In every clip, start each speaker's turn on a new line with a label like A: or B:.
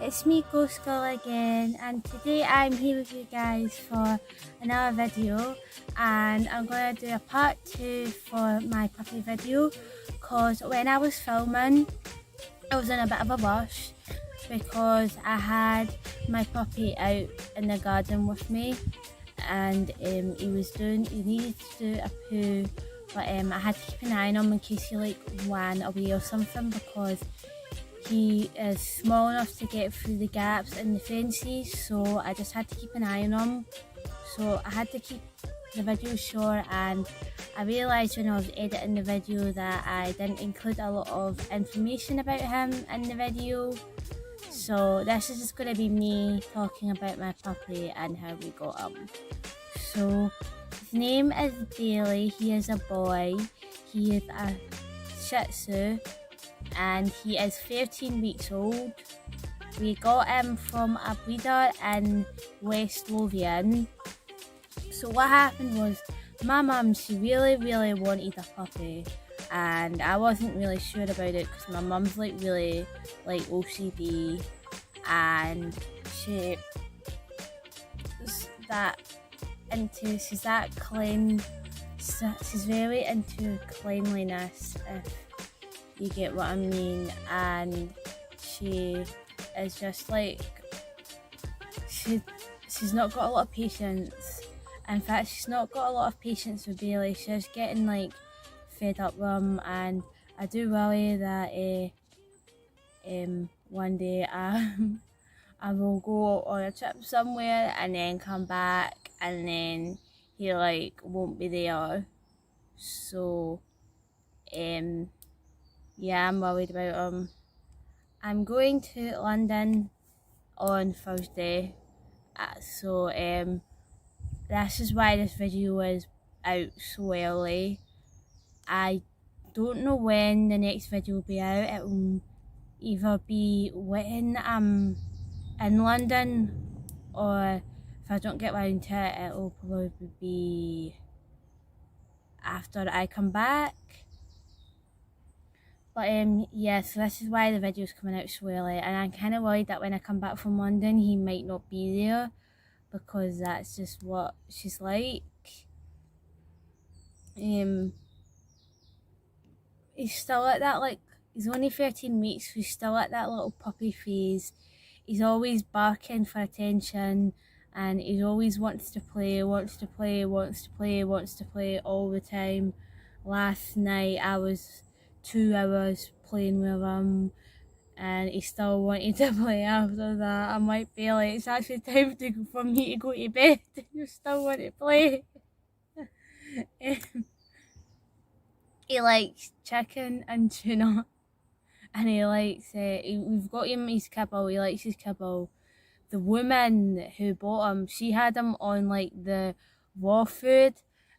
A: It's me, Ghost Girl again, and today I'm here with you guys for another video, and I'm going to do a part 2 for my puppy video, because when I was filming, I was in a bit of a rush, because I had my puppy out in the garden with me, and he needed to do a poo, but I had to keep an eye on him in case he ran away or something, because he is small enough to get through the gaps in the fences, so I just had to keep an eye on him. So I had to keep the video short, and I realised when I was editing the video that I didn't include a lot of information about him in the video. So this is just going to be me talking about my puppy and how we got him. So his name is Bailey. He is a boy. He is a Shih Tzu, and he is 13 weeks old. We got him from a breeder in West Lothian. So what happened was, my mum, she really wanted a puppy, and I wasn't really sure about it because my mum's really OCD, and she's very into cleanliness, if you get what I mean, and she is just she's not got a lot of patience. In fact, she's not got a lot of patience with Bailey. She's getting fed up with him, and I do worry that one day I will go on a trip somewhere and then come back and then he won't be there. So yeah, I'm worried about him. I'm going to London on Thursday, so this is why this video is out so early. I don't know when the next video will be out. It will either be when I'm in London, or if I don't get round to it, it will probably be after I come back. But yeah, so this is why the video's coming out so early, and I'm kind of worried that when I come back from London he might not be there, because that's just what she's like. He's still at that, he's only 13 weeks, so he's still at that little puppy phase. He's always barking for attention, and he always wants to play all the time. Last night I was 2 hours playing with him, and he still wanted to play after that. I'm like, Bailey, it's actually time for me to go to bed and you still want to play. He likes chicken and tuna, and he likes we've got him his kibble. He likes his kibble. The woman who bought him, she had him on the raw food,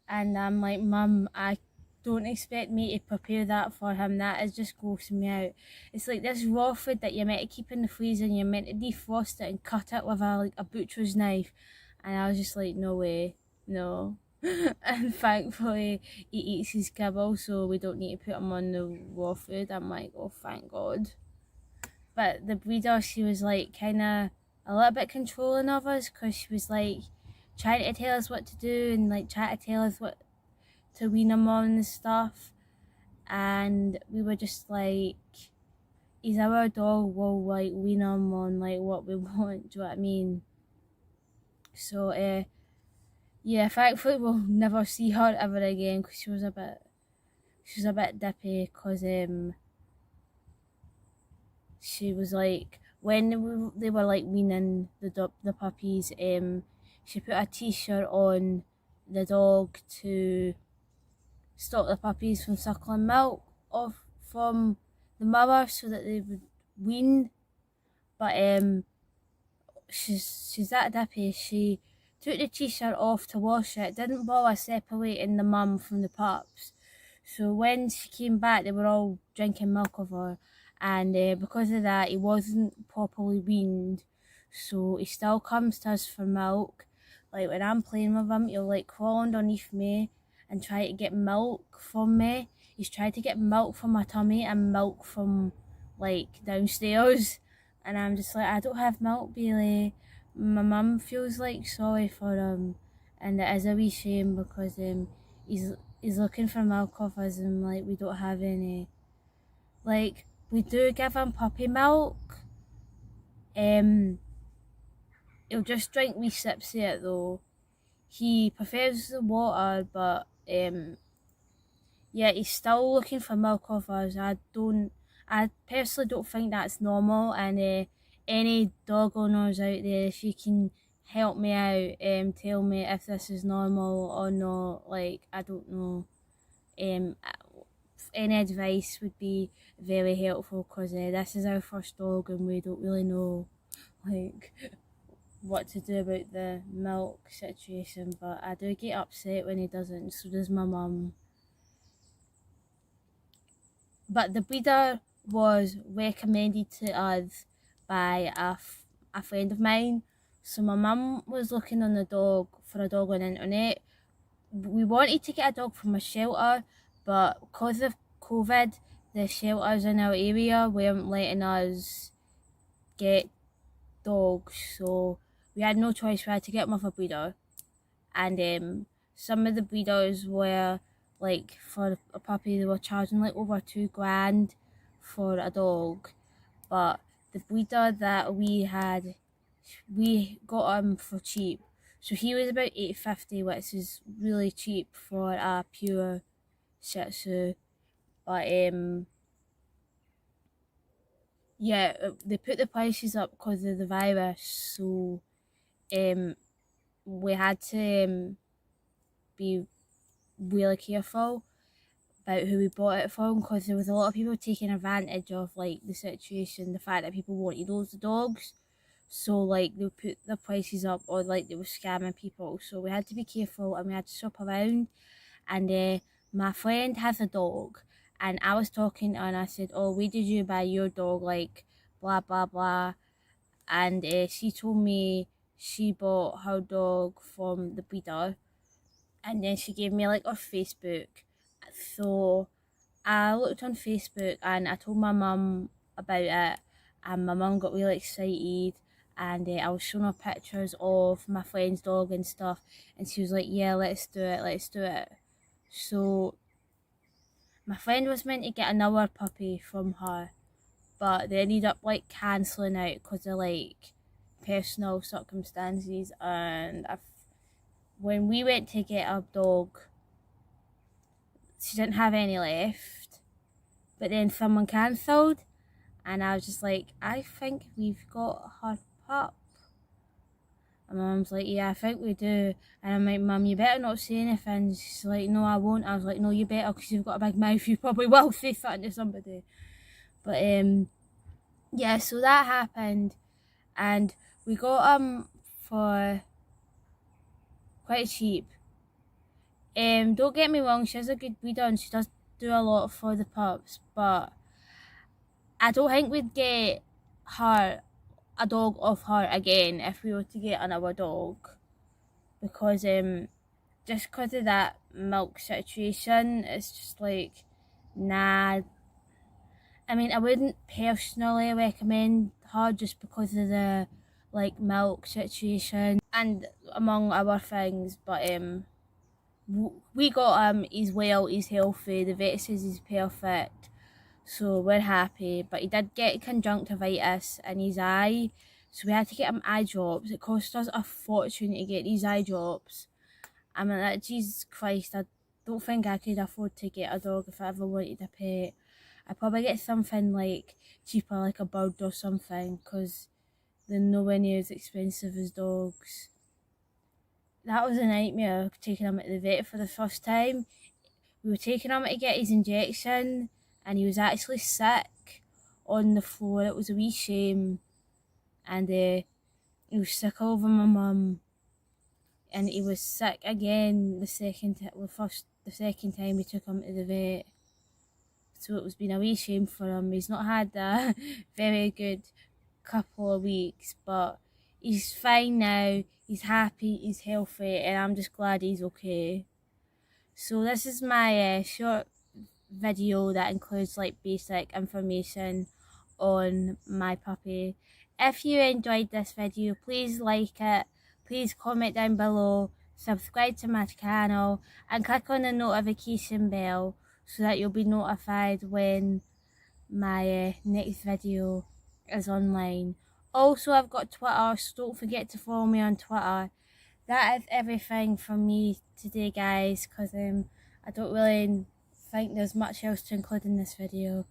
A: and I'm like, Mum, I don't expect me to prepare that for him. That is just grossing me out. It's like this raw food that you're meant to keep in the freezer, and you're meant to defrost it and cut it with a butcher's knife. And I was just like, no way, no. And thankfully he eats his kibble, so we don't need to put him on the raw food. I'm like, oh, thank God. But the breeder, she was kind of a little bit controlling of us, because she was trying to tell us what to do, and trying to tell us what to wean him on and stuff, and we were just he's our dog, we'll wean him on what we want, do you know what I mean? So yeah, thankfully we'll never see her ever again, because she was a bit dippy, because she was when they were weaning the puppies, she put a t-shirt on the dog to stop the puppies from suckling milk off from the mother so that they would wean. But she's that dippy. She took the t-shirt off to wash it, didn't bother separating the mum from the pups. So when she came back, they were all drinking milk of her, and because of that, he wasn't properly weaned. So he still comes to us for milk. When I'm playing with him, he'll crawl underneath me and try to get milk from me. He's tried to get milk from my tummy and milk from downstairs, and I'm just like, I don't have milk, Bailey. My mum feels like sorry for him, and it is a wee shame because he's looking for milk off us, and like we don't have any. Like we do give him puppy milk. He'll just drink wee sips of it though. He prefers the water, but yeah, he's still looking for milk off us. I personally don't think that's normal, and any dog owners out there, if you can help me out, tell me if this is normal or not. Like, I don't know. Um, any advice would be very helpful because this is our first dog and we don't really know like what to do about the milk situation. But I do get upset when he doesn't. So does my mum. But the breeder was recommended to us by a friend of mine. So my mum was looking on for a dog on the internet. We wanted to get a dog from a shelter, but because of COVID, the shelters in our area weren't letting us get dogs. So we had no choice. We had to get them off a breeder. And some of the breeders were like, for a puppy they were charging like over $2,000 for a dog, but the breeder that we had, we got him for cheap. So he was about $850, which is really cheap for a pure Shih Tzu. But yeah, they put the prices up because of the virus, so we had to be really careful about who we bought it from, because there was a lot of people taking advantage of like the situation, the fact that people wanted loads of dogs. So like they put the prices up, or like they were scamming people. So we had to be careful and we had to shop around. And my friend has a dog, and I was talking to her and I said, "Oh, where did you buy your dog?" Like blah blah blah. And she told me she bought her dog from the breeder, and then she gave me like her Facebook. So I looked on Facebook and I told my mum about it, and my mum got really excited. And I was showing her pictures of my friend's dog and stuff, and she was like, "Yeah, let's do it, let's do it." So my friend was meant to get another puppy from her, but they ended up like cancelling out because of like personal circumstances. And when we went to get a dog, she didn't have any left, but then someone cancelled, and I was just like, I think we've got her pup. And my mum's like, yeah, I think we do. And I'm like, Mum, you better not say anything. She's like, no, I won't. I was like, no, you better, because you've got a big mouth, you probably will say something to somebody. But yeah, so that happened, and we got for quite cheap. Don't get me wrong, she's a good breeder and she does do a lot for the pups, but I don't think we'd get her a dog off her again if we were to get another dog, because just because of that milk situation, it's just like, nah. I mean, I wouldn't personally recommend her just because of the like milk situation and among other things, but we got he's well, he's healthy, the vet says he's perfect, so we're happy. But he did get conjunctivitis in his eye, so we had to get him eye drops. It cost us a fortune to get these eye drops. I mean, like, Jesus Christ, I don't think I could afford to get a dog if I ever wanted a pet. I'd probably get something like cheaper, like a bird or something, because they're nowhere near as expensive as dogs. That was a nightmare, taking him at the vet for the first time. We were taking him to get his injection, and he was actually sick on the floor. It was a wee shame. And he was sick over my mum, and he was sick again the second time we took him to the vet. So it was been a wee shame for him. He's not had a very good couple of weeks, but he's fine now. He's happy, he's healthy, and I'm just glad he's okay. So this is my short video that includes like basic information on my puppy. If you enjoyed this video, please like it, please comment down below, subscribe to my channel and click on the notification bell so that you'll be notified when my next video is online. Also, I've got Twitter, so don't forget to follow me on Twitter. That is everything from me today, guys, because I don't really think there's much else to include in this video.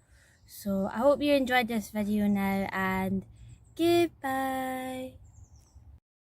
A: So I hope you enjoyed this video now, and goodbye.